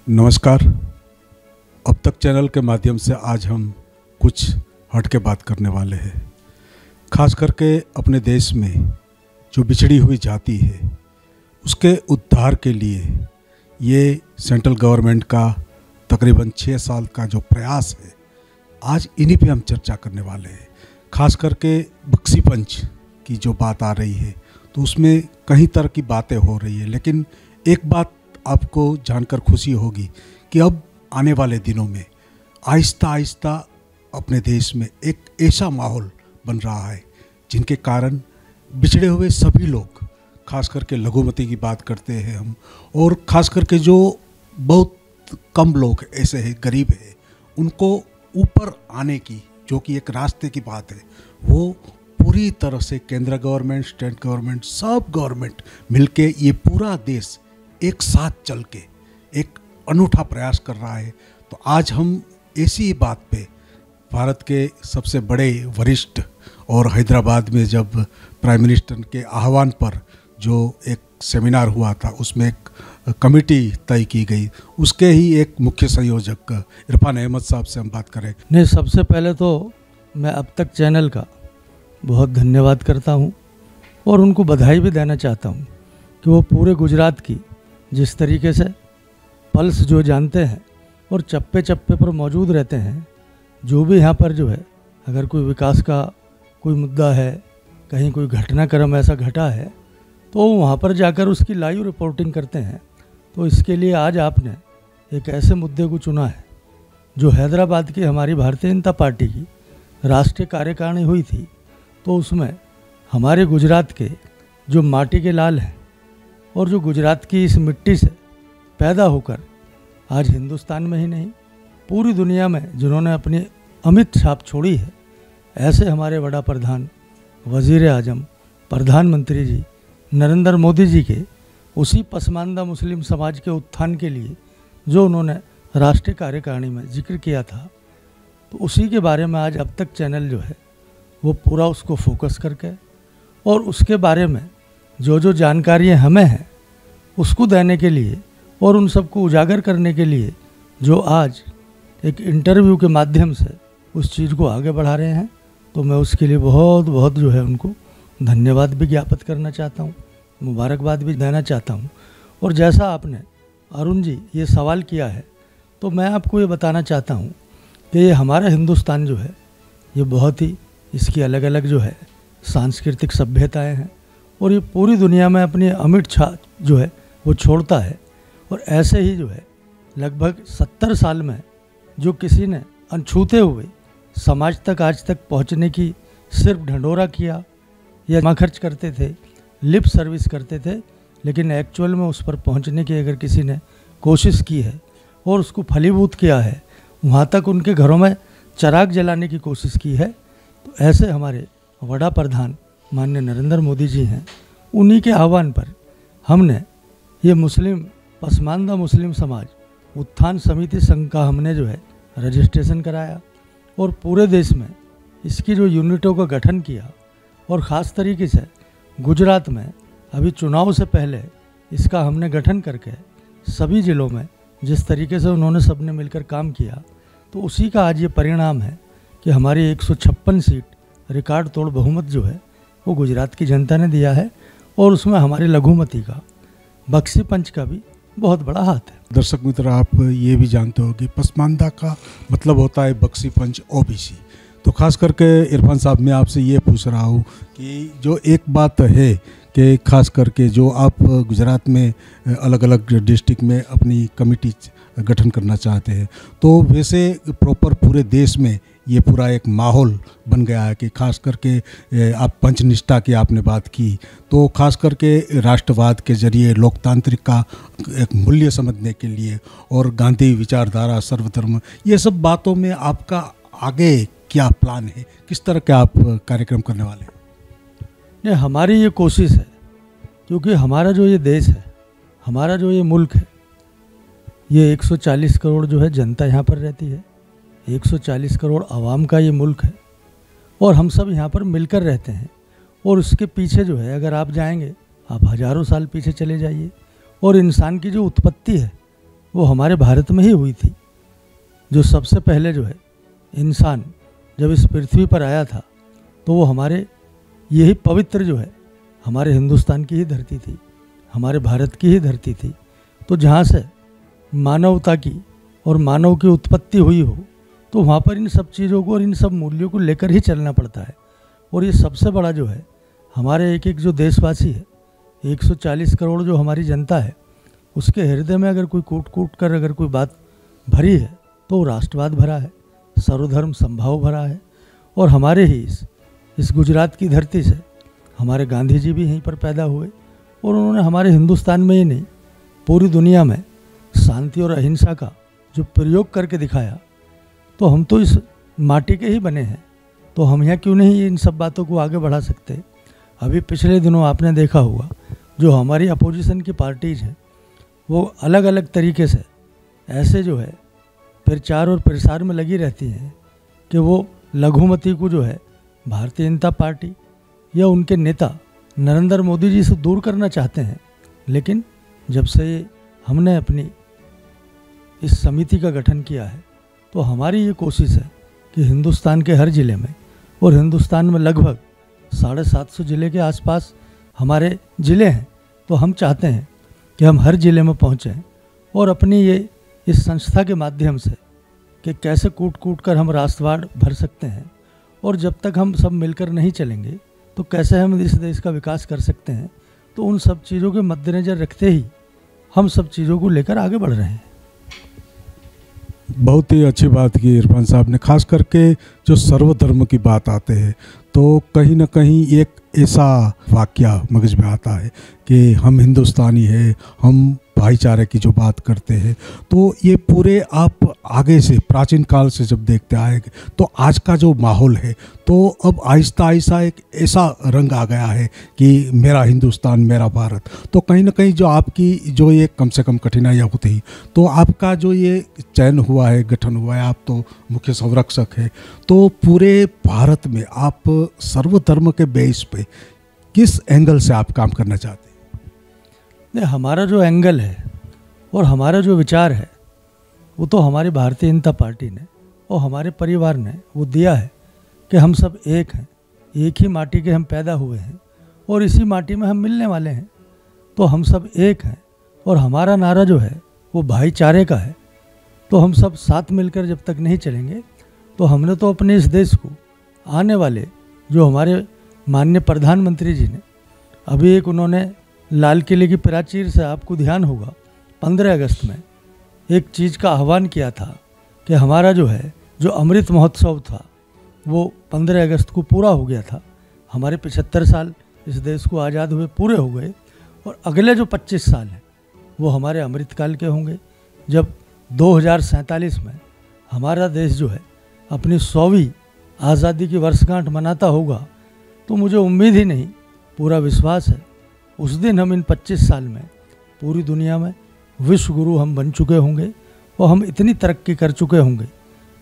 नमस्कार। अब तक चैनल के माध्यम से आज हम कुछ हट के बात करने वाले हैं। खास करके अपने देश में जो बिछड़ी हुई जाति है उसके उद्धार के लिए ये सेंट्रल गवर्नमेंट का तकरीबन 6 साल का जो प्रयास है, आज इन्हीं पे हम चर्चा करने वाले हैं। खास करके बक्सी पंच की जो बात आ रही है तो उसमें कई तरह की बातें हो रही है, लेकिन एक बात आपको जानकर खुशी होगी कि अब आने वाले दिनों में आहिस्ता आहिस्ता अपने देश में एक ऐसा माहौल बन रहा है जिनके कारण बिछड़े हुए सभी लोग, खास करके लघुमती की बात करते हैं हम, और खास करके जो बहुत कम लोग ऐसे हैं, गरीब हैं, उनको ऊपर आने की जो कि एक रास्ते की बात है, वो पूरी तरह से केंद्र गवर्नमेंट, स्टेट गवर्नमेंट, सब गवर्नमेंट मिलके ये पूरा देश एक साथ चल के एक अनूठा प्रयास कर रहा है। तो आज हम ऐसी ही बात पे भारत के सबसे बड़े वरिष्ठ और हैदराबाद में जब प्राइम मिनिस्टर के आह्वान पर जो एक सेमिनार हुआ था उसमें एक कमेटी तय की गई, उसके ही एक मुख्य संयोजक इरफान अहमद साहब से हम बात करें। नहीं, सबसे पहले तो मैं अब तक चैनल का बहुत धन्यवाद करता हूं और उनको बधाई भी देना चाहता हूं कि वो पूरे गुजरात की जिस तरीके से पल्स जो जानते हैं और चप्पे चप्पे पर मौजूद रहते हैं, जो भी यहाँ पर जो है अगर कोई विकास का कोई मुद्दा है, कहीं कोई घटनाक्रम ऐसा घटा है तो वहाँ पर जाकर उसकी लाइव रिपोर्टिंग करते हैं। तो इसके लिए आज आपने एक ऐसे मुद्दे को चुना है जो हैदराबाद की हमारी भारतीय जनता पार्टी की राष्ट्रीय कार्यकारिणी हुई थी, तो उसमें हमारे गुजरात के जो माटी के लाल हैं और जो गुजरात की इस मिट्टी से पैदा होकर आज हिंदुस्तान में ही नहीं पूरी दुनिया में जिन्होंने अपनी अमिट छाप छोड़ी है, ऐसे हमारे बड़ा प्रधान, वज़ीर आज़म, प्रधानमंत्री जी नरेंद्र मोदी जी के उसी पसमानदा मुस्लिम समाज के उत्थान के लिए जो उन्होंने राष्ट्रीय कार्यकारिणी में जिक्र किया था, तो उसी के बारे में आज अब तक चैनल जो है वो पूरा उसको फोकस करके और उसके बारे में जो जो जानकारियाँ हमें हैं उसको देने के लिए और उन सबको उजागर करने के लिए जो आज एक इंटरव्यू के माध्यम से उस चीज़ को आगे बढ़ा रहे हैं, तो मैं उसके लिए बहुत बहुत जो है उनको धन्यवाद भी ज्ञापित करना चाहता हूँ, मुबारकबाद भी देना चाहता हूँ। और जैसा आपने अरुण जी ये सवाल किया है, तो मैं आपको ये बताना चाहता हूँ कि ये हमारा हिंदुस्तान जो है ये बहुत ही इसकी अलग अलग जो है सांस्कृतिक सभ्यताएँ हैं और ये पूरी दुनिया में अपनी अमिट छाप जो है वो छोड़ता है। और ऐसे ही जो है लगभग 70 साल में जो किसी ने अनछूते हुए समाज तक आज तक पहुंचने की सिर्फ ढंढोरा किया या जमा खर्च करते थे, लिप सर्विस करते थे, लेकिन एक्चुअल में उस पर पहुंचने की अगर किसी ने कोशिश की है और उसको फलीभूत किया है, वहाँ तक उनके घरों में चिराग जलाने की कोशिश की है, तो ऐसे हमारे बड़ा प्रधान माननीय नरेंद्र मोदी जी हैं। उन्हीं के आह्वान पर हमने ये मुस्लिम पसमानदा मुस्लिम समाज उत्थान समिति संघ का हमने जो है रजिस्ट्रेशन कराया और पूरे देश में इसकी जो यूनिटों का गठन किया और ख़ास तरीके से गुजरात में अभी चुनाव से पहले इसका हमने गठन करके सभी ज़िलों में जिस तरीके से उन्होंने सबने मिलकर काम किया, तो उसी का आज ये परिणाम है कि हमारी 156 सीट रिकॉर्ड तोड़ बहुमत जो है वो गुजरात की जनता ने दिया है और उसमें हमारी लघुमती का, बक्सी पंच का भी बहुत बड़ा हाथ है। दर्शक मित्र, आप ये भी जानते हो कि पसमानदा का मतलब होता है बक्सी पंच, ओबीसी। तो खास करके इरफान साहब मैं आपसे ये पूछ रहा हूँ कि जो एक बात है कि खास करके जो आप गुजरात में अलग अलग डिस्ट्रिक्ट में अपनी कमेटी गठन करना चाहते हैं, तो वैसे प्रॉपर पूरे देश में ये पूरा एक माहौल बन गया है कि खास करके आप पंचनिष्ठा की आपने बात की, तो खास करके राष्ट्रवाद के जरिए लोकतांत्रिक का एक मूल्य समझने के लिए और गांधी विचारधारा, सर्वधर्म, ये सब बातों में आपका आगे क्या प्लान है, किस तरह के आप कार्यक्रम करने वाले हैं? नहीं, हमारी ये कोशिश है क्योंकि हमारा जो ये देश है, हमारा जो ये मुल्क है, ये 140 करोड़ जो है जनता यहाँ पर रहती है, 140 करोड़ आवाम का ये मुल्क है और हम सब यहाँ पर मिलकर रहते हैं। और उसके पीछे जो है अगर आप जाएंगे, आप हज़ारों साल पीछे चले जाइए और इंसान की जो उत्पत्ति है वो हमारे भारत में ही हुई थी। जो सबसे पहले जो है इंसान जब इस पृथ्वी पर आया था तो वो हमारे यही पवित्र जो है हमारे हिंदुस्तान की ही धरती थी, हमारे भारत की ही धरती थी। तो जहाँ से मानवता की और मानव की उत्पत्ति हुई हो तो वहाँ पर इन सब चीज़ों को और इन सब मूल्यों को लेकर ही चलना पड़ता है। और ये सबसे बड़ा जो है हमारे एक एक जो देशवासी है, 140 करोड़ जो हमारी जनता है, उसके हृदय में अगर कोई कूट कूट कर अगर कोई बात भरी है तो राष्ट्रवाद भरा है, सर्वधर्म संभाव भरा है। और हमारे ही इस गुजरात की धरती से हमारे गांधी जी भी यहीं पर पैदा हुए और उन्होंने हमारे हिंदुस्तान में ही नहीं पूरी दुनिया में शांति और अहिंसा का जो प्रयोग करके दिखाया। तो हम तो इस माटी के ही बने हैं, तो हम यहाँ क्यों नहीं इन सब बातों को आगे बढ़ा सकते। अभी पिछले दिनों आपने देखा होगा जो हमारी अपोजिशन की पार्टीज़ हैं वो अलग अलग तरीके से ऐसे जो है प्रचार और प्रसार में लगी रहती हैं कि वो लघुमती को जो है भारतीय जनता पार्टी या उनके नेता नरेंद्र मोदी जी से दूर करना चाहते हैं। लेकिन जब से हमने अपनी इस समिति का गठन किया है तो हमारी ये कोशिश है कि हिंदुस्तान के हर ज़िले में और हिंदुस्तान में लगभग 750 ज़िले के आसपास हमारे ज़िले हैं, तो हम चाहते हैं कि हम हर ज़िले में पहुँचें और अपनी ये इस संस्था के माध्यम से कि कैसे कूट कूट कर हम राष्ट्रवाद भर सकते हैं और जब तक हम सब मिलकर नहीं चलेंगे तो कैसे हम इस देश का विकास कर सकते हैं। तो उन सब चीज़ों के मद्देनज़र रखते ही हम सब चीज़ों को लेकर आगे बढ़ रहे हैं। बहुत ही अच्छी बात की इरफान साहब ने। खास करके जो सर्वधर्म की बात आते हैं तो कहीं ना कहीं एक ऐसा वाक्य मगज में आता है कि हम हिंदुस्तानी हैं, हम भाईचारे की जो बात करते हैं, तो ये पूरे आप आगे से प्राचीन काल से जब देखते आएंगे तो आज का जो माहौल है तो अब आहिस्ता आहिस्ता एक ऐसा रंग आ गया है कि मेरा हिंदुस्तान मेरा भारत। तो कहीं ना कहीं जो आपकी जो ये कम से कम कठिनाइयाँ होती तो आपका जो ये चयन हुआ है, गठन हुआ है, आप तो मुख्य संरक्षक है, तो पूरे भारत में आप सर्वधर्म के बेस पे किस एंगल से आप काम करना चाहते हैं? हमारा जो एंगल है और हमारा जो विचार है वो तो हमारी भारतीय जनता पार्टी ने और हमारे परिवार ने वो दिया है कि हम सब एक हैं, एक ही माटी के हम पैदा हुए हैं और इसी माटी में हम मिलने वाले हैं। तो हम सब एक हैं और हमारा नारा जो है वो भाईचारे का है। तो हम सब साथ मिलकर जब तक नहीं चलेंगे तो हमने तो अपने इस देश को आने वाले जो हमारे माननीय प्रधानमंत्री जी ने अभी एक उन्होंने लाल किले की प्राचीर से आपको ध्यान होगा 15 अगस्त में एक चीज़ का आह्वान किया था कि हमारा जो है जो अमृत महोत्सव था वो 15 अगस्त को पूरा हो गया था। हमारे 75 साल इस देश को आज़ाद हुए पूरे हो गए और अगले जो 25 साल हैं वो हमारे अमृतकाल के होंगे, जब 2047 में हमारा देश जो है अपनी 100वीं आज़ादी की वर्षगांठ मनाता होगा। तो मुझे उम्मीद ही नहीं, पूरा विश्वास है उस दिन हम इन 25 साल में पूरी दुनिया में विश्व गुरु हम बन चुके होंगे और हम इतनी तरक्की कर चुके होंगे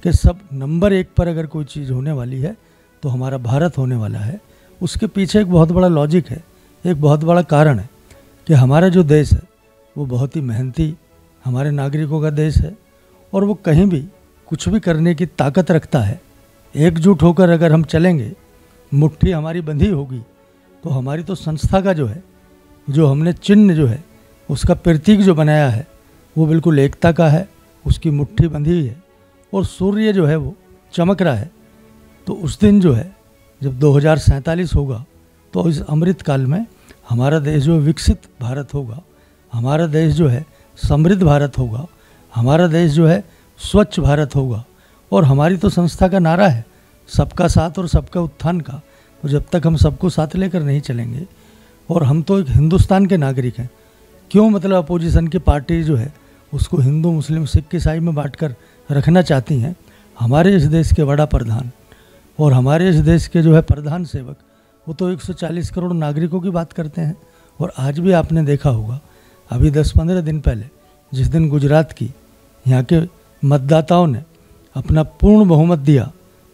कि सब नंबर 1 पर अगर कोई चीज़ होने वाली है तो हमारा भारत होने वाला है। उसके पीछे एक बहुत बड़ा लॉजिक है, एक बहुत बड़ा कारण है कि हमारा जो देश है वो बहुत ही मेहनती हमारे नागरिकों का देश है और वो कहीं भी कुछ भी करने की ताकत रखता है। एकजुट होकर अगर हम चलेंगे, मुट्ठी हमारी बंधी होगी, तो हमारी तो संस्था का जो है जो हमने चिन्ह जो है उसका प्रतीक जो बनाया है वो बिल्कुल एकता का है, उसकी मुट्ठी बंधी हुई है और सूर्य जो है वो चमक रहा है। तो उस दिन जो है जब 2047 होगा तो इस अमृत काल में हमारा देश जो विकसित भारत होगा, हमारा देश जो है समृद्ध भारत होगा, हमारा देश जो है स्वच्छ भारत होगा। और हमारी तो संस्था का नारा है सबका साथ और सबका उत्थान का। तो जब तक हम सबको साथ लेकर नहीं चलेंगे, और हम तो एक हिंदुस्तान के नागरिक हैं, क्यों मतलब अपोजिशन की पार्टी जो है उसको हिंदू मुस्लिम सिख ईसाई में बांटकर रखना चाहती हैं। हमारे इस देश के बड़ा प्रधान और हमारे इस देश के जो है प्रधान सेवक वो तो 140 करोड़ नागरिकों की बात करते हैं। और आज भी आपने देखा होगा अभी 10-15 दिन पहले जिस दिन गुजरात की यहाँ के मतदाताओं ने अपना पूर्ण बहुमत दिया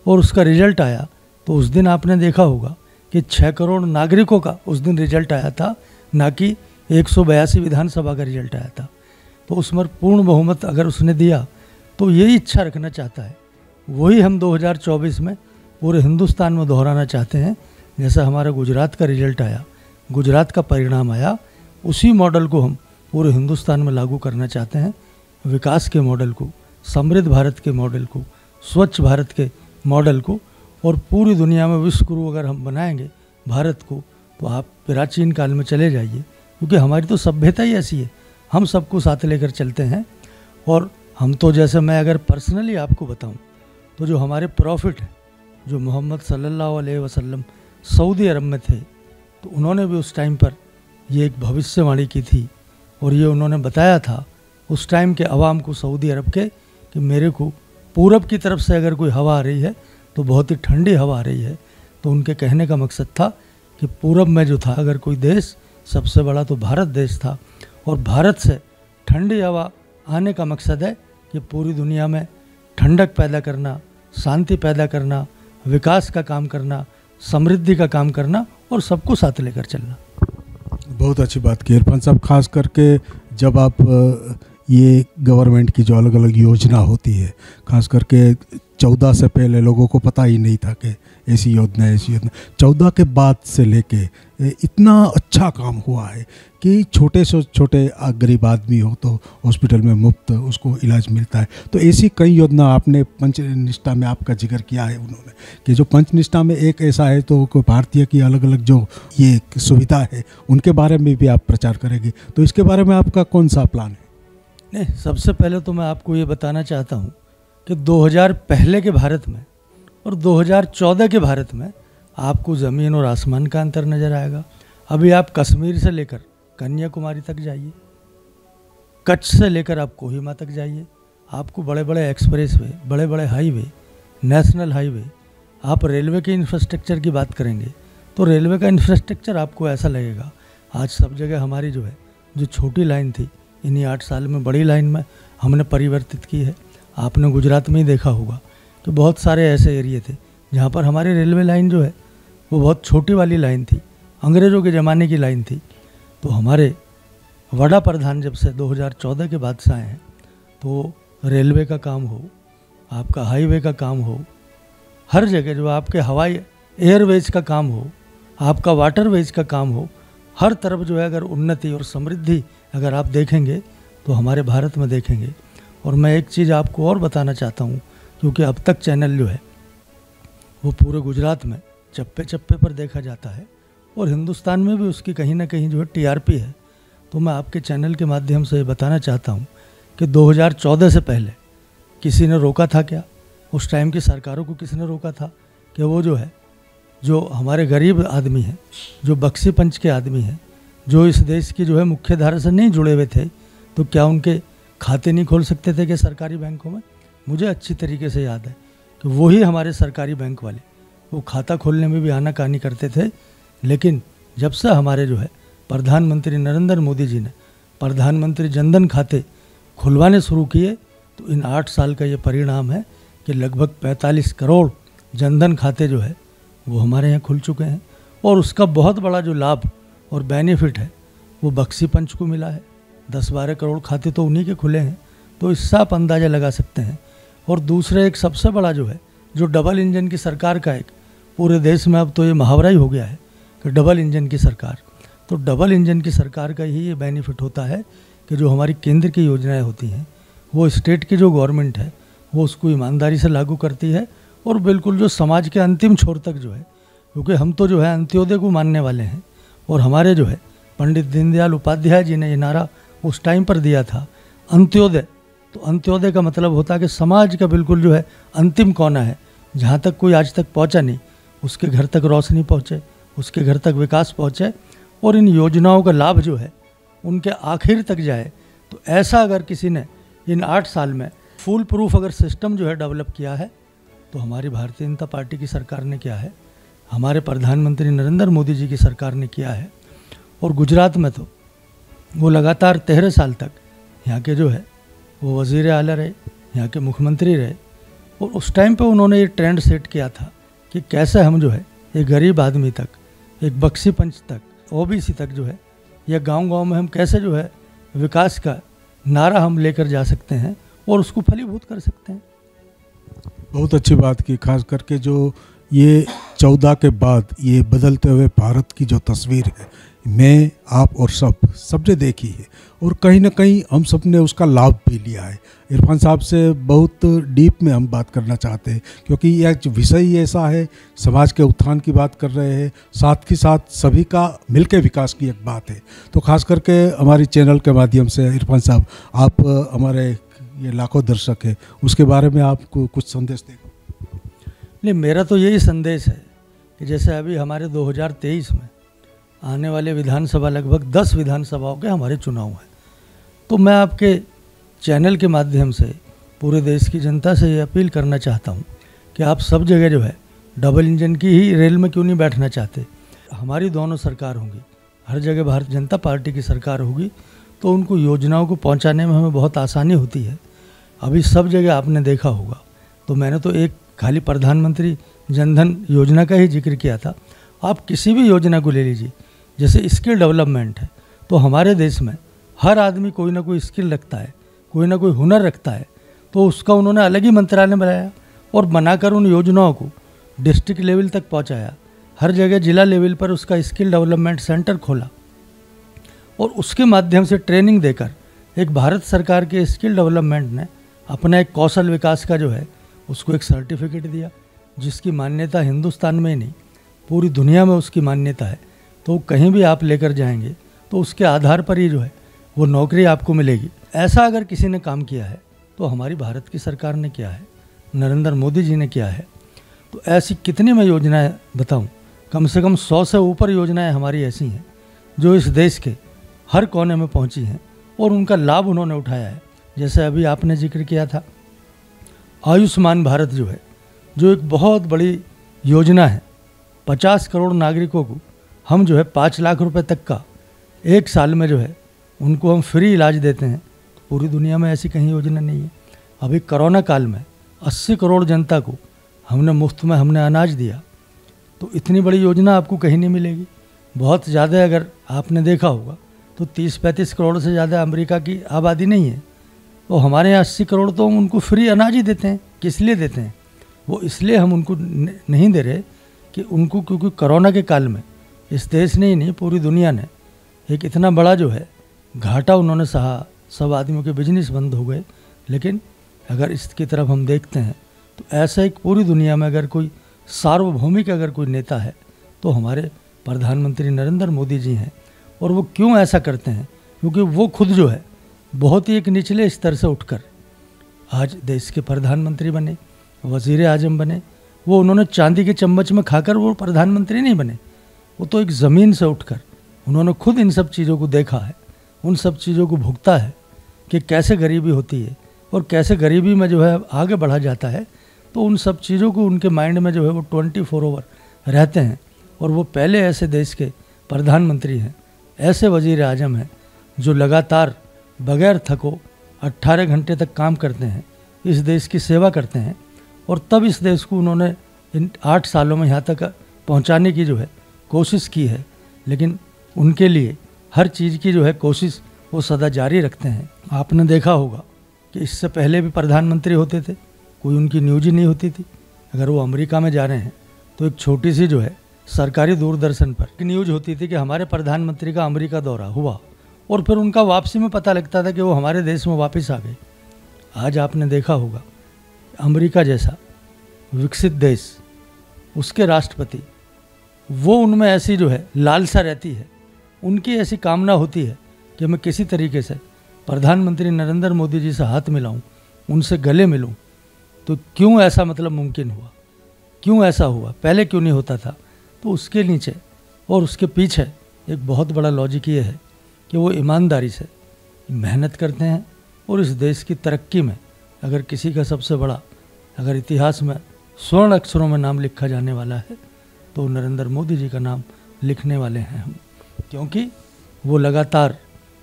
और उसका रिजल्ट आया, तो उस दिन आपने देखा होगा कि 6 करोड़ नागरिकों का उस दिन रिजल्ट आया था, ना कि 182 विधानसभा का रिजल्ट आया था। तो तो उसमें पूर्ण बहुमत अगर उसने दिया तो यही इच्छा रखना चाहता है, वही हम 2024 में पूरे हिंदुस्तान में दोहराना चाहते हैं। जैसा हमारा गुजरात का रिजल्ट आया, गुजरात का परिणाम आया, उसी मॉडल को हम पूरे हिंदुस्तान में लागू करना चाहते हैं। विकास के मॉडल को, समृद्ध भारत के मॉडल को, स्वच्छ भारत के मॉडल को, और पूरी दुनिया में विश्व गुरु अगर हम बनाएंगे भारत को, तो आप प्राचीन काल में चले जाइए, क्योंकि हमारी तो सभ्यता ही ऐसी है, हम सबको साथ लेकर चलते हैं। और हम तो जैसे मैं अगर पर्सनली आपको बताऊं तो जो हमारे प्रॉफिट हैं, जो मोहम्मद सल्लल्लाहु अलैहि वसल्लम सऊदी अरब में थे, तो उन्होंने भी उस टाइम पर ये एक भविष्यवाणी की थी और ये उन्होंने बताया था उस टाइम के अवाम को सऊदी अरब के कि मेरे को पूरब की तरफ से अगर कोई हवा आ रही है तो बहुत ही ठंडी हवा आ रही है। तो उनके कहने का मकसद था कि पूरब में जो था अगर कोई देश सबसे बड़ा तो भारत देश था, और भारत से ठंडी हवा आने का मकसद है कि पूरी दुनिया में ठंडक पैदा करना, शांति पैदा करना, विकास का काम करना, समृद्धि का काम करना और सबको साथ लेकर चलना। बहुत अच्छी बात की इरफान साहब। खास करके जब आप ये गवर्नमेंट की जो अलग अलग योजना होती है, खास करके 14 से पहले लोगों को पता ही नहीं था कि ऐसी योजना 14 के बाद से लेके इतना अच्छा काम हुआ है कि छोटे से छोटे गरीब आदमी हो तो हॉस्पिटल में मुफ्त उसको इलाज मिलता है। तो ऐसी कई योजना आपने पंचनिष्ठा में आपका जिक्र किया है उन्होंने, कि जो पंचनिष्ठा में एक ऐसा है तो भारतीय की अलग अलग जो ये सुविधा है उनके बारे में भी आप प्रचार करेंगे, तो इसके बारे में आपका कौन सा प्लान है? नहीं, सबसे पहले तो मैं आपको ये बताना चाहता हूँ कि 2000 पहले के भारत में और 2014 के भारत में आपको ज़मीन और आसमान का अंतर नज़र आएगा। अभी आप कश्मीर से लेकर कन्याकुमारी तक जाइए, कच्छ से लेकर आप कोहिमा तक जाइए, आपको बड़े बड़े एक्सप्रेस वे, बड़े बड़े हाईवे, नेशनल हाईवे, आप रेलवे के इंफ्रास्ट्रक्चर की बात करेंगे तो रेलवे का इंफ्रास्ट्रक्चर आपको ऐसा लगेगा आज सब जगह हमारी जो है जो छोटी लाइन थी, इन्हीं 8 साल में बड़ी लाइन में हमने परिवर्तित की है। आपने गुजरात में ही देखा होगा कि बहुत सारे ऐसे एरिए थे जहाँ पर हमारी रेलवे लाइन जो है वो बहुत छोटी वाली लाइन थी, अंग्रेज़ों के ज़माने की लाइन थी। तो हमारे वड़ा प्रधान जब से 2014 के बाद से आए हैं तो रेलवे का काम हो, आपका हाईवे का काम हो, हर जगह जो आपके हवाई एयरवेज का काम हो, आपका वाटरवेज का काम हो, हर तरफ जो है अगर उन्नति और समृद्धि अगर आप देखेंगे तो हमारे भारत में देखेंगे। और मैं एक चीज़ आपको और बताना चाहता हूँ, क्योंकि अब तक चैनल जो है वो पूरे गुजरात में चप्पे चप्पे पर देखा जाता है और हिंदुस्तान में भी उसकी कहीं ना कहीं जो है टीआरपी है। तो मैं आपके चैनल के माध्यम से बताना चाहता हूँ कि 2014 से पहले किसी ने रोका था क्या? उस टाइम की सरकारों को किसने रोका था कि वो जो है जो हमारे गरीब आदमी हैं, जो बक्सी पंच के आदमी हैं, जो इस देश की जो है मुख्य धारा से नहीं जुड़े हुए थे, तो क्या उनके खाते नहीं खोल सकते थे कि सरकारी बैंकों में? मुझे अच्छी तरीके से याद है कि वही हमारे सरकारी बैंक वाले वो खाता खोलने में भी आनाकानी करते थे। लेकिन जब से हमारे जो है प्रधानमंत्री नरेंद्र मोदी जी ने प्रधानमंत्री जनधन खाते खुलवाने शुरू किए तो इन 8 साल का ये परिणाम है कि लगभग 45 करोड़ जनधन खाते जो है वो हमारे यहाँ खुल चुके हैं। और उसका बहुत बड़ा जो लाभ और बेनिफिट है वो बक्सी पंच को मिला है। 10-12 करोड़ खाते तो उन्हीं के खुले हैं, तो इससे आप अंदाज़ा लगा सकते हैं। और दूसरे एक सबसे बड़ा जो है जो डबल इंजन की सरकार का एक पूरे देश में अब तो ये मुहावरा ही हो गया है कि डबल इंजन की सरकार। तो डबल इंजन की सरकार का ही ये बेनिफिट होता है कि जो हमारी केंद्र की योजनाएं होती हैं वो स्टेट की जो गवर्नमेंट है वो उसको ईमानदारी से लागू करती है और बिल्कुल जो समाज के अंतिम छोर तक जो है, क्योंकि हम तो जो है अंत्योदय को मानने वाले हैं और हमारे जो है पंडित दीनदयाल उपाध्याय जी ने ये नारा उस टाइम पर दिया था अंत्योदय। तो अंत्योदय का मतलब होता है कि समाज का बिल्कुल जो है अंतिम कोना है, जहाँ तक कोई आज तक पहुँचा नहीं उसके घर तक रोशनी पहुँचे, उसके घर तक विकास पहुँचे और इन योजनाओं का लाभ जो है उनके आखिर तक जाए। तो ऐसा अगर किसी ने इन 8 साल में फुल प्रूफ अगर सिस्टम जो है डेवलप किया है तो हमारी भारतीय जनता पार्टी की सरकार ने किया है, हमारे प्रधानमंत्री नरेंद्र मोदी जी की सरकार ने किया है। और गुजरात में तो वो लगातार 13 साल तक यहाँ के जो है वो वज़ीर आला रहे, यहाँ के मुख्यमंत्री रहे और उस टाइम पे उन्होंने ये ट्रेंड सेट किया था कि कैसे हम जो है एक गरीब आदमी तक, एक बक्सी पंच तक, ओबीसी तक जो है या गांव-गांव में हम कैसे जो है विकास का नारा हम लेकर जा सकते हैं और उसको फलीभूत कर सकते हैं। बहुत अच्छी बात की, खास करके जो ये 14 के बाद ये बदलते हुए भारत की जो तस्वीर है, मैं, आप और सबने देखी है और कहीं ना कहीं हम सब ने उसका लाभ भी लिया है। इरफान साहब से बहुत डीप में हम बात करना चाहते हैं, क्योंकि यह विषय ही ऐसा है, समाज के उत्थान की बात कर रहे हैं, साथ ही साथ सभी का मिलकर विकास की एक बात है। तो खास करके हमारी चैनल के माध्यम से इरफान साहब, आप हमारे ये लाखों दर्शक है, उसके बारे में आपको कुछ संदेश दें। नहीं, मेरा तो यही संदेश है कि जैसे अभी हमारे 2023 में आने वाले विधानसभा, लगभग 10 विधानसभाओं के हमारे चुनाव हैं, तो मैं आपके चैनल के माध्यम से पूरे देश की जनता से ये अपील करना चाहता हूँ कि आप सब जगह जो है डबल इंजन की ही रेल में क्यों नहीं बैठना चाहते। हमारी दोनों सरकार होंगी, हर जगह भारतीय जनता पार्टी की सरकार होगी, तो उनको योजनाओं को पहुँचाने में हमें बहुत आसानी होती है। अभी सब जगह आपने देखा होगा, तो मैंने तो एक खाली प्रधानमंत्री जनधन योजना का ही जिक्र किया था। आप किसी भी योजना को ले लीजिए, जैसे स्किल डेवलपमेंट है, तो हमारे देश में हर आदमी कोई ना कोई स्किल रखता है, कोई ना कोई हुनर रखता है, तो उसका उन्होंने अलग ही मंत्रालय बनाया और बनाकर उन योजनाओं को डिस्ट्रिक्ट लेवल तक पहुंचाया। हर जगह जिला लेवल पर उसका स्किल डेवलपमेंट सेंटर खोला और उसके माध्यम से ट्रेनिंग देकर एक भारत सरकार के स्किल डेवलपमेंट ने अपना एक कौशल विकास का जो है उसको एक सर्टिफिकेट दिया, जिसकी मान्यता हिंदुस्तान में ही नहीं पूरी दुनिया में उसकी मान्यता है। तो कहीं भी आप लेकर जाएंगे तो उसके आधार पर ही जो है वो नौकरी आपको मिलेगी। ऐसा अगर किसी ने काम किया है तो हमारी भारत की सरकार ने किया है, नरेंद्र मोदी जी ने किया है। तो ऐसी कितनी मैं योजनाएं बताऊं, कम से कम 100 से ऊपर योजनाएं हमारी ऐसी हैं जो इस देश के हर कोने में पहुंची हैं और उनका लाभ उन्होंने उठाया है। जैसे अभी आपने जिक्र किया था आयुष्मान भारत जो है, जो एक बहुत बड़ी योजना है, 50 करोड़ नागरिकों को हम जो है 5 लाख रुपए तक का एक साल में जो है उनको हम फ्री इलाज देते हैं। पूरी दुनिया में ऐसी कहीं योजना नहीं है। अभी कोरोना काल में 80 करोड़ जनता को हमने मुफ्त में हमने अनाज दिया, तो इतनी बड़ी योजना आपको कहीं नहीं मिलेगी। बहुत ज़्यादा अगर आपने देखा होगा तो 30-35 करोड़ से ज़्यादा अमेरिका की आबादी नहीं है, तो हमारे यहाँ 80 करोड़ तो हम उनको फ्री अनाज ही देते हैं। किस लिए देते हैं? वो इसलिए हम उनको नहीं दे रहे कि उनको, क्योंकि कोरोना के काल में इस देश ने ही नहीं पूरी दुनिया ने एक इतना बड़ा जो है घाटा उन्होंने सहा, सब आदमियों के बिजनेस बंद हो गए। लेकिन अगर इसकी तरफ हम देखते हैं तो ऐसा एक पूरी दुनिया में अगर कोई सार्वभौमिक अगर कोई नेता है तो हमारे प्रधानमंत्री नरेंद्र मोदी जी हैं। और वो क्यों ऐसा करते हैं? क्योंकि वो खुद जो है बहुत ही एक निचले स्तर से उठकर आज देश के प्रधानमंत्री बने, वज़ीर आज़म बने। वो उन्होंने चांदी के चम्मच में खाकर वो प्रधानमंत्री नहीं बने, वो तो एक ज़मीन से उठकर उन्होंने खुद इन सब चीज़ों को देखा है, उन सब चीज़ों को भुगता है कि कैसे गरीबी होती है और कैसे गरीबी में जो है आगे बढ़ा जाता है। तो उन सब चीज़ों को उनके माइंड में जो है वो 24 ओवर रहते हैं। और वो पहले ऐसे देश के प्रधानमंत्री हैं, ऐसे वज़ीर आज़म हैं जो लगातार बगैर थको 18 घंटे तक काम करते हैं, इस देश की सेवा करते हैं। और तब इस देश को उन्होंने इन 8 सालों में यहाँ तक पहुँचाने की जो है कोशिश की है। लेकिन उनके लिए हर चीज़ की जो है कोशिश वो सदा जारी रखते हैं। आपने देखा होगा कि इससे पहले भी प्रधानमंत्री होते थे, कोई उनकी न्यूज़ ही नहीं होती थी। अगर वो अमेरिका में जा रहे हैं तो एक छोटी सी जो है सरकारी दूरदर्शन पर एक न्यूज़ होती थी कि हमारे प्रधानमंत्री का अमेरिका दौरा हुआ, और फिर उनका वापसी में पता लगता था कि वो हमारे देश में वापस आ गए। आज आपने देखा होगा अमेरिका जैसा विकसित देश, उसके राष्ट्रपति, वो उनमें ऐसी जो है लालसा रहती है, उनकी ऐसी कामना होती है कि मैं किसी तरीके से प्रधानमंत्री नरेंद्र मोदी जी से हाथ मिलाऊं, उनसे गले मिलूं। तो क्यों ऐसा मतलब मुमकिन हुआ? क्यों ऐसा हुआ? पहले क्यों नहीं होता था? तो उसके नीचे और उसके पीछे एक बहुत बड़ा लॉजिक ये है कि वो ईमानदारी से मेहनत करते हैं। और इस देश की तरक्की में अगर किसी का सबसे बड़ा अगर इतिहास में स्वर्ण अक्षरों में नाम लिखा जाने वाला है तो नरेंद्र मोदी जी का नाम लिखने वाले हैं हम, क्योंकि वो लगातार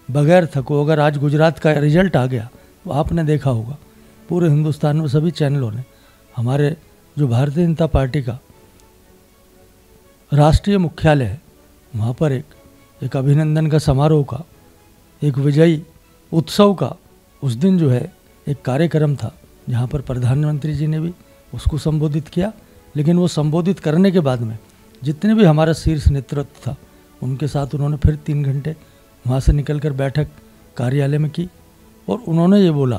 बगैर थको, अगर आज गुजरात का रिजल्ट आ गया तो आपने देखा होगा पूरे हिंदुस्तान में सभी चैनलों ने हमारे जो भारतीय जनता पार्टी का राष्ट्रीय मुख्यालय है वहाँ पर एक अभिनंदन का समारोह का, एक विजयी उत्सव का उस दिन जो है एक कार्यक्रम था जहाँ पर प्रधानमंत्री जी ने भी उसको संबोधित किया, लेकिन वो संबोधित करने के बाद में जितने भी हमारा शीर्ष नेतृत्व था उनके साथ उन्होंने फिर 3 घंटे वहाँ से निकलकर बैठक कार्यालय में की और उन्होंने ये बोला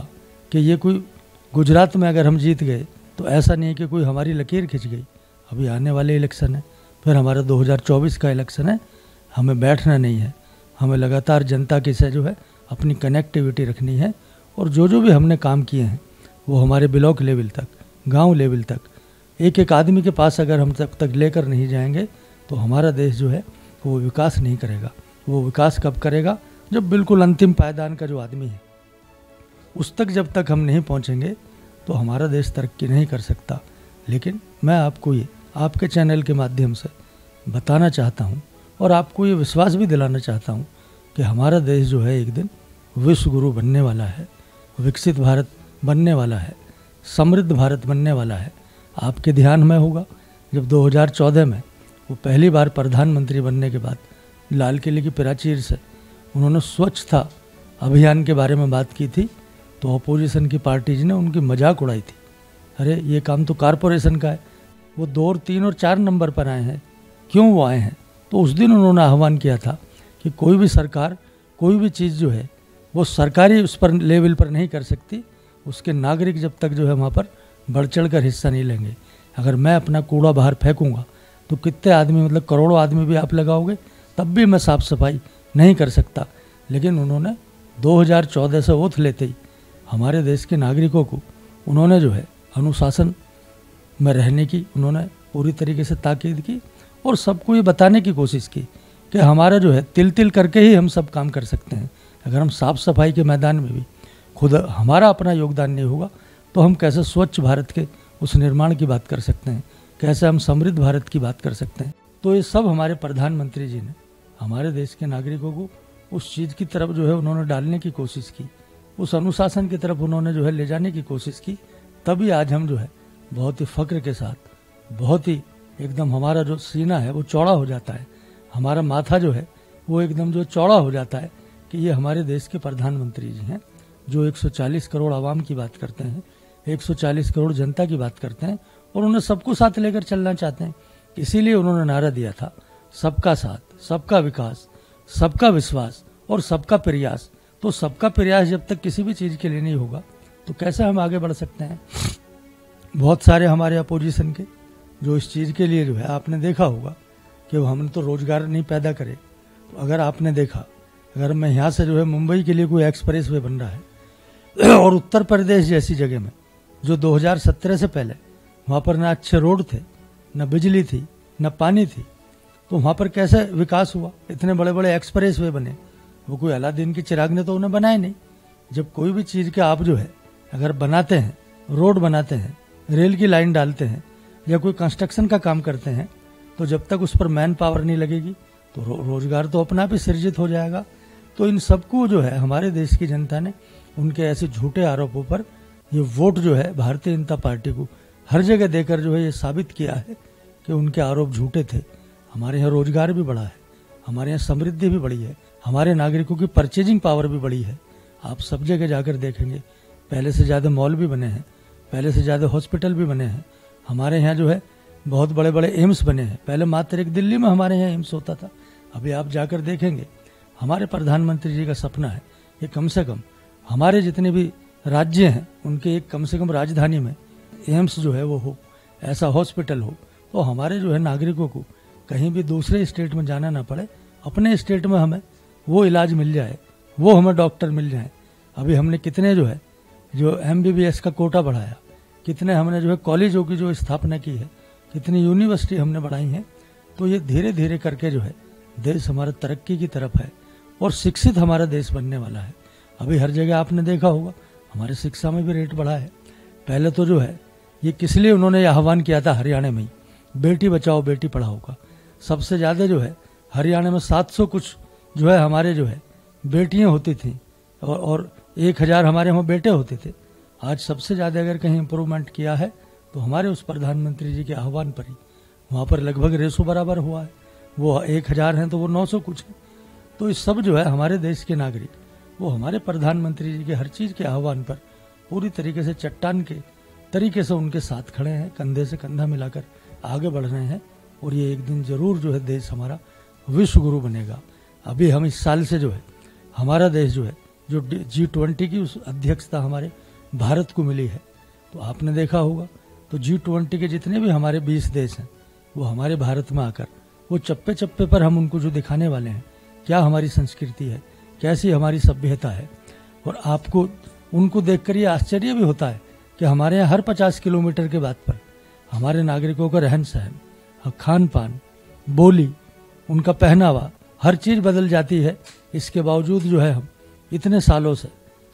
कि ये कोई गुजरात में अगर हम जीत गए तो ऐसा नहीं है कि कोई हमारी लकीर खिंच गई, अभी आने वाले इलेक्शन है, फिर हमारा 2024 का इलेक्शन है, हमें बैठना नहीं है, हमें लगातार जनता के से जो है अपनी कनेक्टिविटी रखनी है और जो भी हमने काम किए हैं वो हमारे ब्लॉक लेवल तक, गांव लेवल तक, एक एक आदमी के पास अगर हम तक लेकर नहीं जाएंगे तो हमारा देश जो है वो विकास नहीं करेगा। वो विकास कब करेगा? जब बिल्कुल अंतिम पायदान का जो आदमी है उस तक जब तक हम नहीं पहुंचेंगे तो हमारा देश तरक्की नहीं कर सकता। लेकिन मैं आपको ये आपके चैनल के माध्यम से बताना चाहता हूँ और आपको ये विश्वास भी दिलाना चाहता हूँ कि हमारा देश जो है एक दिन विश्व गुरु बनने वाला है, विकसित भारत बनने वाला है, समृद्ध भारत बनने वाला है। आपके ध्यान में होगा जब 2014 में वो पहली बार प्रधानमंत्री बनने के बाद लाल किले की प्राचीर से उन्होंने स्वच्छता अभियान के बारे में बात की थी तो अपोजिशन की पार्टीज ने उनकी मजाक उड़ाई थी, अरे ये काम तो कारपोरेशन का है, वो 2 और 3 और 4 नंबर पर आए हैं, क्यों वो आए हैं? तो उस दिन उन्होंने आह्वान किया था कि कोई भी सरकार कोई भी चीज़ जो है वो सरकारी उस पर लेवल पर नहीं कर सकती, उसके नागरिक जब तक जो है वहाँ पर बढ़ चढ़ कर हिस्सा नहीं लेंगे। अगर मैं अपना कूड़ा बाहर फेंकूँगा तो कितने आदमी, मतलब करोड़ों आदमी भी आप लगाओगे तब भी मैं साफ़ सफाई नहीं कर सकता। लेकिन उन्होंने 2014 से ओथ लेते ही हमारे देश के नागरिकों को उन्होंने जो है अनुशासन में रहने की उन्होंने पूरी तरीके से ताकीद की और सबको ये बताने की कोशिश की कि हमारा जो है तिल तिल करके ही हम सब काम कर सकते हैं। अगर हम साफ़ सफाई के मैदान में भी खुद हमारा अपना योगदान नहीं होगा तो हम कैसे स्वच्छ भारत के उस निर्माण की बात कर सकते हैं, कैसे हम समृद्ध भारत की बात कर सकते हैं। तो ये सब हमारे प्रधानमंत्री जी ने हमारे देश के नागरिकों को उस चीज़ की तरफ जो है उन्होंने डालने की कोशिश की, उस अनुशासन की तरफ उन्होंने जो है ले जाने की कोशिश की। तभी आज हम जो है बहुत ही फ़ख्र के साथ, बहुत ही एकदम हमारा जो सीना है वो चौड़ा हो जाता है, हमारा माथा जो है वो एकदम जो चौड़ा हो जाता है कि ये हमारे देश के प्रधानमंत्री जी हैं जो 140 करोड़ आवाम की बात करते हैं, 140 करोड़ जनता की बात करते हैं और उन्हें सबको साथ लेकर चलना चाहते हैं। इसीलिए उन्होंने नारा दिया था सबका साथ, सबका विकास, सबका विश्वास और सबका प्रयास। तो सबका प्रयास जब तक किसी भी चीज़ के लिए नहीं होगा तो कैसे हम आगे बढ़ सकते हैं? बहुत सारे हमारे अपोजिशन के जो इस चीज़ के लिए जो है आपने देखा होगा कि हमने तो रोजगार नहीं पैदा करे। तो अगर आपने देखा, अगर मैं यहाँ से जो है मुंबई के लिए कोई एक्सप्रेस वे बन रहा है और उत्तर प्रदेश जैसी जगह में जो 2017 से पहले वहाँ पर ना अच्छे रोड थे, न बिजली थी, न पानी थी, तो वहाँ पर कैसे विकास हुआ? इतने बड़े बड़े एक्सप्रेस वे बने, वो कोई अलादीन की चिराग ने तो उन्हें बनाए नहीं। जब कोई भी चीज़ के आप जो है अगर बनाते हैं, रोड बनाते हैं, रेल की लाइन डालते हैं या कोई कंस्ट्रक्शन का काम करते हैं तो जब तक उस पर मैन पावर नहीं लगेगी तो रोजगार तो अपना भी सृजित हो जाएगा। तो इन सबको जो है हमारे देश की जनता ने उनके ऐसे झूठे आरोपों पर ये वोट जो है भारतीय जनता पार्टी को हर जगह देकर जो है ये साबित किया है कि उनके आरोप झूठे थे। हमारे यहाँ रोजगार भी बढ़ा है, हमारे यहाँ समृद्धि भी बढ़ी है, हमारे नागरिकों की परचेजिंग पावर भी बढ़ी है। आप सब जगह जाकर देखेंगे पहले से ज़्यादा मॉल भी बने हैं, पहले से ज़्यादा हॉस्पिटल भी बने हैं, हमारे यहाँ जो है बहुत बड़े बड़े एम्स बने हैं। पहले मात्र एक दिल्ली में हमारे यहाँ एम्स होता था, अभी आप जाकर देखेंगे हमारे प्रधानमंत्री जी का सपना है कि कम से कम हमारे जितने भी राज्य हैं उनके एक कम से कम राजधानी में एम्स जो है वो हो, ऐसा हॉस्पिटल हो तो हमारे जो है नागरिकों को कहीं भी दूसरे स्टेट में जाना ना पड़े, अपने स्टेट में हमें वो इलाज मिल जाए, वो हमें डॉक्टर मिल जाए। अभी हमने कितने जो है जो MBBS का कोटा बढ़ाया, कितने हमने जो है कॉलेजों की जो स्थापना की है, कितनी यूनिवर्सिटी हमने बढ़ाई हैं। तो ये धीरे धीरे करके जो है देश हमारा तरक्की की तरफ है और शिक्षित हमारा देश बनने वाला है। अभी हर जगह आपने देखा होगा हमारे शिक्षा में भी रेट बढ़ा है। पहले तो जो है ये किस लिए उन्होंने आह्वान किया था हरियाणा में ही, बेटी बचाओ बेटी पढ़ाओ का। सबसे ज़्यादा जो है हरियाणा में 700 कुछ जो है हमारे जो है बेटियां होती थी और 1000 हमारे वहाँ बेटे होते थे। आज सबसे ज़्यादा अगर कहीं इम्प्रूवमेंट किया है तो हमारे उस प्रधानमंत्री जी के आह्वान पर ही वहाँ पर लगभग रेशो बराबर हुआ है। वो 1000 हैं तो वो 900 कुछ है। तो इस सब जो है हमारे देश के नागरिक वो हमारे प्रधानमंत्री जी के हर चीज़ के आह्वान पर पूरी तरीके से चट्टान के तरीके से उनके साथ खड़े हैं, कंधे से कंधा मिलाकर आगे बढ़ रहे हैं। और ये एक दिन जरूर जो है देश हमारा विश्व गुरु बनेगा। अभी हम इस साल से जो है हमारा देश जो है जो G20 की उस अध्यक्षता हमारे भारत को मिली है, तो आपने देखा होगा तो G20 के जितने भी हमारे 20 देश हैं वो हमारे भारत में आकर वो चप्पे चप्पे पर हम उनको जो दिखाने वाले हैं क्या हमारी संस्कृति है, कैसी हमारी सभ्यता है। और आपको उनको देखकर ये आश्चर्य भी होता है कि हमारे यहाँ हर 50 किलोमीटर के बाद पर हमारे नागरिकों का रहन सहन, खान पान, बोली, उनका पहनावा, हर चीज़ बदल जाती है। इसके बावजूद जो है हम इतने सालों से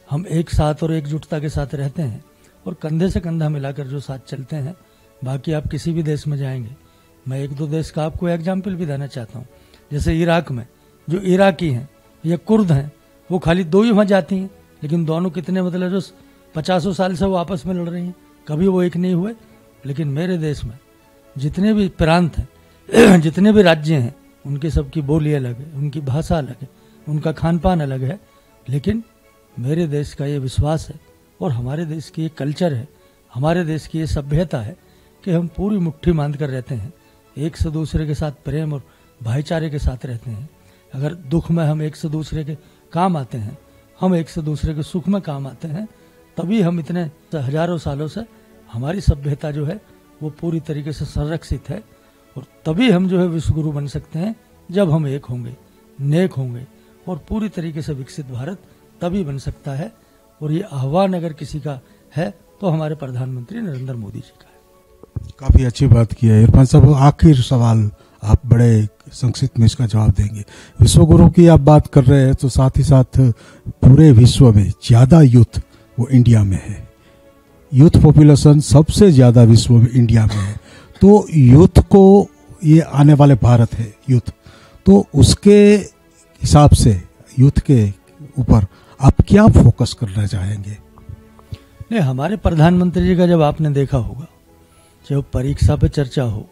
हम एक साथ और एकजुटता के साथ रहते हैं और कंधे से कंधा मिलाकर जो साथ चलते हैं। बाकी आप किसी भी देश में जाएंगे, मैं एक दो देश का आपको एग्जाम्पल भी देना चाहता हूँ। जैसे इराक में जो इराकी हैं या कुर्द हैं वो खाली दो ही वहाँ जाती हैं, लेकिन दोनों कितने मतलब जो 50 साल से वो आपस में लड़ रही हैं, कभी वो एक नहीं हुए। लेकिन मेरे देश में जितने भी प्रांत हैं, जितने भी राज्य हैं, उनकी सबकी बोली अलग है, उनकी भाषा अलग है, उनका खान पान अलग है। लेकिन मेरे देश का ये विश्वास है और हमारे देश की ये कल्चर है, हमारे देश की ये सभ्यता है कि हम पूरी मुट्ठी बांध कर रहते हैं, एक से दूसरे के साथ प्रेम और भाईचारे के साथ रहते हैं। अगर दुख में हम एक से दूसरे के काम आते हैं, हम एक से दूसरे के सुख में काम आते हैं, तभी हम इतने हजारों सालों से हमारी सभ्यता जो है वो पूरी तरीके से संरक्षित है। और तभी हम जो है विश्व गुरु बन सकते हैं जब हम एक होंगे, नेक होंगे। और पूरी तरीके से विकसित भारत तभी बन सकता है। और ये आह्वान अगर किसी का है तो हमारे प्रधानमंत्री नरेंद्र मोदी जी का है। काफ़ी अच्छी बात की है इरफान साहब। आखिर सवाल आप बड़े संक्षिप्त में इसका जवाब देंगे। विश्व गुरु की आप बात कर रहे हैं तो साथ ही साथ पूरे विश्व में ज़्यादा यूथ वो इंडिया में है, यूथ पॉपुलेशन सबसे ज़्यादा विश्व में इंडिया में है। तो यूथ को ये आने वाले भारत है यूथ, तो उसके हिसाब से यूथ के ऊपर आप क्या फोकस करना चाहेंगे? नहीं, हमारे प्रधानमंत्री जी का जब आपने देखा होगा, चाहे परीक्षा पे चर्चा हो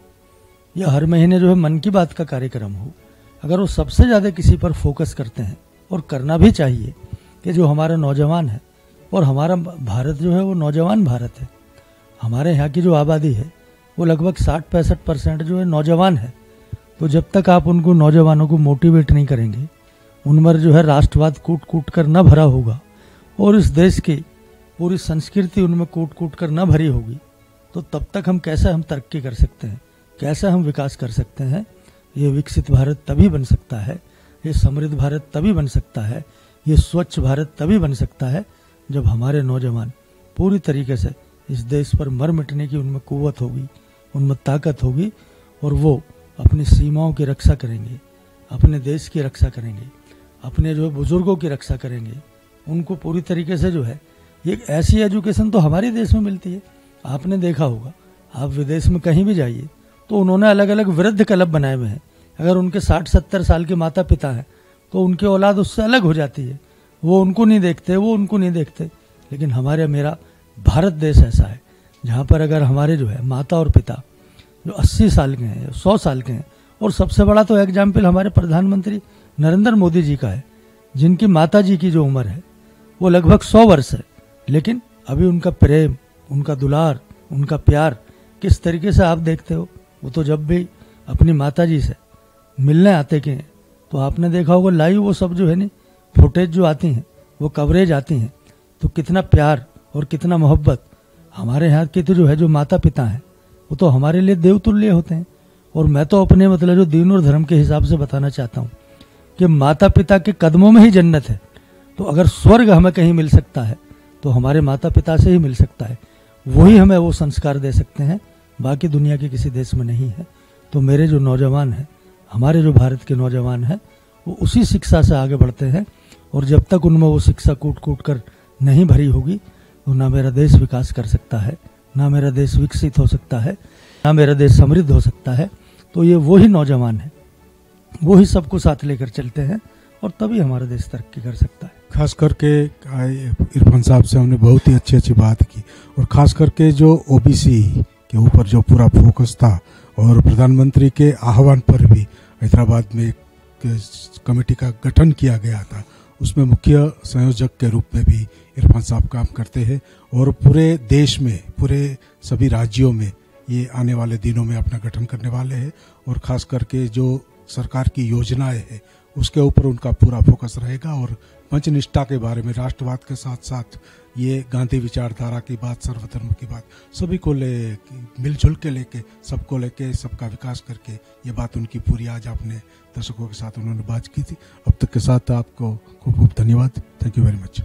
या हर महीने जो है मन की बात का कार्यक्रम हो, अगर वो सबसे ज़्यादा किसी पर फोकस करते हैं, और करना भी चाहिए, कि जो हमारा नौजवान है, और हमारा भारत जो है वो नौजवान भारत है। हमारे यहाँ की जो आबादी है वो लगभग 60-65% जो है नौजवान है। तो जब तक आप उनको नौजवानों को मोटिवेट नहीं करेंगे, उनमें जो है राष्ट्रवाद कूट कूट कर न भरा होगा और इस देश की पूरी संस्कृति उनमें कूट कूट कर न भरी होगी, तो तब तक हम कैसे हम तरक्की कर सकते हैं, कैसे हम विकास कर सकते हैं। ये विकसित भारत तभी बन सकता है, ये समृद्ध भारत तभी बन सकता है, ये स्वच्छ भारत तभी बन सकता है जब हमारे नौजवान पूरी तरीके से इस देश पर मर मिटने की उनमें कुव्वत होगी, उनमें ताकत होगी, और वो अपनी सीमाओं की रक्षा करेंगे, अपने देश की रक्षा करेंगे, अपने जो बुजुर्गों की रक्षा करेंगे। उनको पूरी तरीके से जो है ये ऐसी एजुकेशन तो हमारे देश में मिलती है। आपने देखा होगा, आप विदेश में कहीं भी जाइए तो उन्होंने अलग अलग वृद्ध क्लब बनाए हुए हैं। अगर उनके 60-70 साल के माता पिता हैं तो उनकी औलाद उससे अलग हो जाती है, वो उनको नहीं देखते, वो उनको नहीं देखते। लेकिन हमारे मेरा भारत देश ऐसा है जहाँ पर अगर हमारे जो है माता और पिता जो 80 साल के हैं, 100 साल के हैं, और सबसे बड़ा तो एग्जाम्पल हमारे प्रधानमंत्री नरेंद्र मोदी जी का है, जिनकी माता जी की जो उम्र है वो लगभग 100 वर्ष है, लेकिन अभी उनका प्रेम, उनका दुलार, उनका प्यार किस तरीके से आप देखते हो। वो तो जब भी अपनी माता जी से मिलने आते के हैं तो आपने देखा होगा लाइव वो सब जो है नहीं फुटेज जो आती हैं, वो कवरेज आती हैं, तो कितना प्यार और कितना मोहब्बत। हमारे यहाँ के तो जो है जो माता पिता हैं वो तो हमारे लिए देवतुल्य होते हैं। और मैं तो अपने मतलब जो दीन और धर्म के हिसाब से बताना चाहता हूँ कि माता पिता के कदमों में ही जन्नत है। तो अगर स्वर्ग हमें कहीं मिल सकता है तो हमारे माता पिता से ही मिल सकता है, वही हमें वो संस्कार दे सकते हैं, बाकी दुनिया के किसी देश में नहीं है। तो मेरे जो नौजवान हैं, हमारे जो भारत के नौजवान हैं, वो उसी शिक्षा से आगे बढ़ते हैं, और जब तक उनमें वो शिक्षा कूट कूट कर नहीं भरी होगी तो ना मेरा देश विकास कर सकता है, ना मेरा देश विकसित हो सकता है, ना मेरा देश समृद्ध हो सकता है। तो ये वही नौजवान हैं, वही सबको साथ लेकर चलते हैं, और तभी हमारा देश तरक्की कर सकता है। खास करके इरफान साहब से हमने बहुत ही अच्छी बात की, और खास करके जो ओबीसी के ऊपर जो पूरा फोकस था, और प्रधानमंत्री के आह्वान पर भी हैदराबाद में एक कमेटी का गठन किया गया था, उसमें मुख्य संयोजक के रूप में भी इरफान साहब काम करते हैं और पूरे देश में, पूरे सभी राज्यों में ये आने वाले दिनों में अपना गठन करने वाले हैं और ख़ास करके जो सरकार की योजनाएं हैं उसके ऊपर उनका पूरा फोकस रहेगा और पंचनिष्ठा के बारे में, राष्ट्रवाद के साथ साथ ये गांधी विचारधारा की बात, सर्वधर्म की बात, सभी को मिलजुल के लेके, सबको लेके, सबका विकास करके ये बात उनकी पूरी आज आपने दर्शकों के साथ उन्होंने बात की थी। अब तक के साथ आपको खूब खूब धन्यवाद। Thank you very much.